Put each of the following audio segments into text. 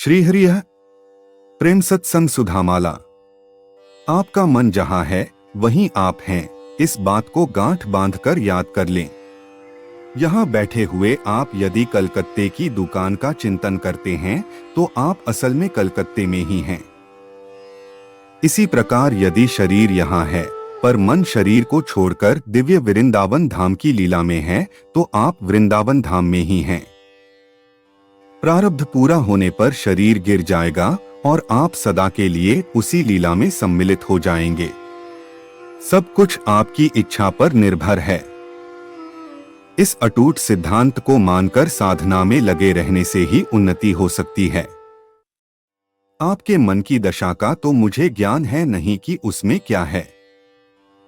श्रीहरिः प्रेम सत्संग सुधामाला। आपका मन जहां है वहीं आप हैं, इस बात को गांठ बांधकर याद कर लें। यहां बैठे हुए आप यदि कलकत्ते की दुकान का चिंतन करते हैं तो आप असल में कलकत्ते में ही हैं। इसी प्रकार यदि शरीर यहां है पर मन शरीर को छोड़कर दिव्य वृंदावन धाम की लीला में है तो आप वृंदावन धाम में ही हैं। प्रारब्ध पूरा होने पर शरीर गिर जाएगा और आप सदा के लिए उसी लीला में सम्मिलित हो जाएंगे। सब कुछ आपकी इच्छा पर निर्भर है। इस अटूट सिद्धांत को मानकर साधना में लगे रहने से ही उन्नति हो सकती है। आपके मन की दशा का तो मुझे ज्ञान है नहीं कि उसमें क्या है,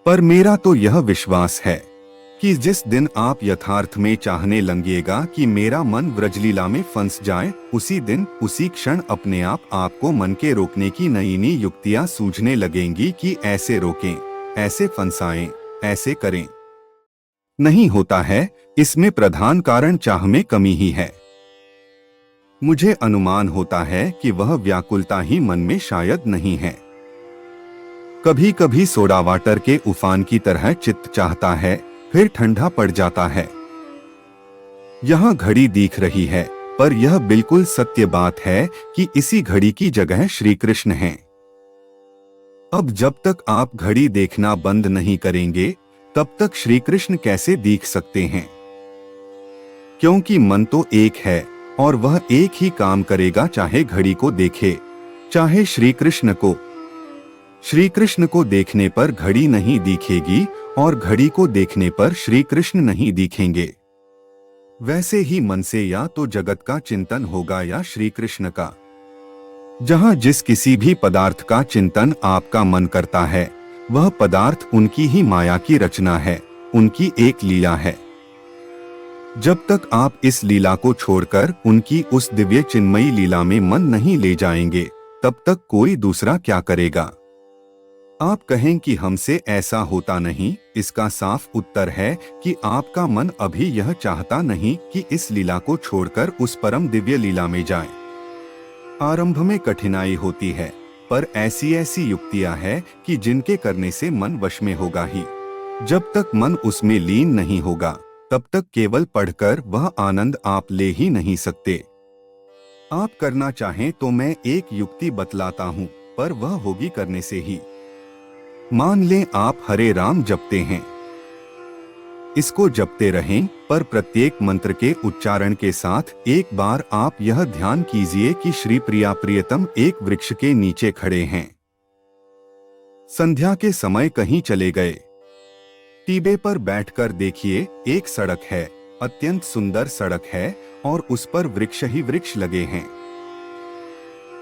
पर मेरा तो यह विश्वास है कि जिस दिन आप यथार्थ में चाहने लगेगा कि मेरा मन व्रजलीला में फंस जाए, उसी दिन उसी क्षण अपने आप आपको मन के रोकने की नई नई युक्तियां सूझने लगेंगी कि ऐसे रोकें, ऐसे फंसाएं, ऐसे करें। नहीं होता है, इसमें प्रधान कारण चाह में कमी ही है। मुझे अनुमान होता है कि वह व्याकुलता ही मन में शायद नहीं है। कभी कभी सोडा वाटर के उफान की तरह चित्त चाहता है, फिर ठंडा पड़ जाता है। यहां घड़ी दिख रही है, पर यह बिल्कुल सत्य बात है कि इसी घड़ी की जगह श्री कृष्ण हैं। अब जब तक आप घड़ी देखना बंद नहीं करेंगे तब तक श्री कृष्ण कैसे दिख सकते हैं? क्योंकि मन तो एक है और वह एक ही काम करेगा, चाहे घड़ी को देखे चाहे श्री कृष्ण को। श्री कृष्ण को देखने पर घड़ी नहीं दिखेगी और घड़ी को देखने पर श्री कृष्ण नहीं दिखेंगे। वैसे ही मन से या तो जगत का चिंतन होगा या श्री कृष्ण का। जहां जिस किसी भी पदार्थ का चिंतन आपका मन करता है, वह पदार्थ उनकी ही माया की रचना है, उनकी एक लीला है। जब तक आप इस लीला को छोड़कर उनकी उस दिव्य चिन्मयी लीला में मन नहीं ले जाएंगे, तब तक कोई दूसरा क्या करेगा? आप कहें कि हमसे ऐसा होता नहीं, इसका साफ उत्तर है कि आपका मन अभी यह चाहता नहीं कि इस लीला को छोड़कर उस परम दिव्य लीला में जाए। आरंभ में कठिनाई होती है, पर ऐसी ऐसी युक्तियां हैं कि जिनके करने से मन वश में होगा ही। जब तक मन उसमें लीन नहीं होगा तब तक केवल पढ़कर वह आनंद आप ले ही नहीं सकते। आप करना चाहें तो मैं एक युक्ति बतलाता हूं, पर वह होगी करने से ही। मान लें आप हरे राम जपते हैं। इसको जपते रहें, पर प्रत्येक मंत्र के उच्चारण के साथ एक बार आप यह ध्यान कीजिए कि श्री प्रिया प्रियतम एक वृक्ष के नीचे खड़े हैं। संध्या के समय कहीं चले गए। टीबे पर बैठकर देखिए, एक सड़क है, अत्यंत सुंदर सड़क है और उस पर वृक्ष ही वृक्ष लगे हैं।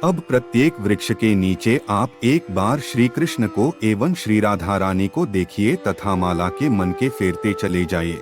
अब प्रत्येक वृक्ष के नीचे आप एक बार श्री कृष्ण को एवं श्री राधा रानी को देखिए तथा माला के मन के फेरते चले जाइए।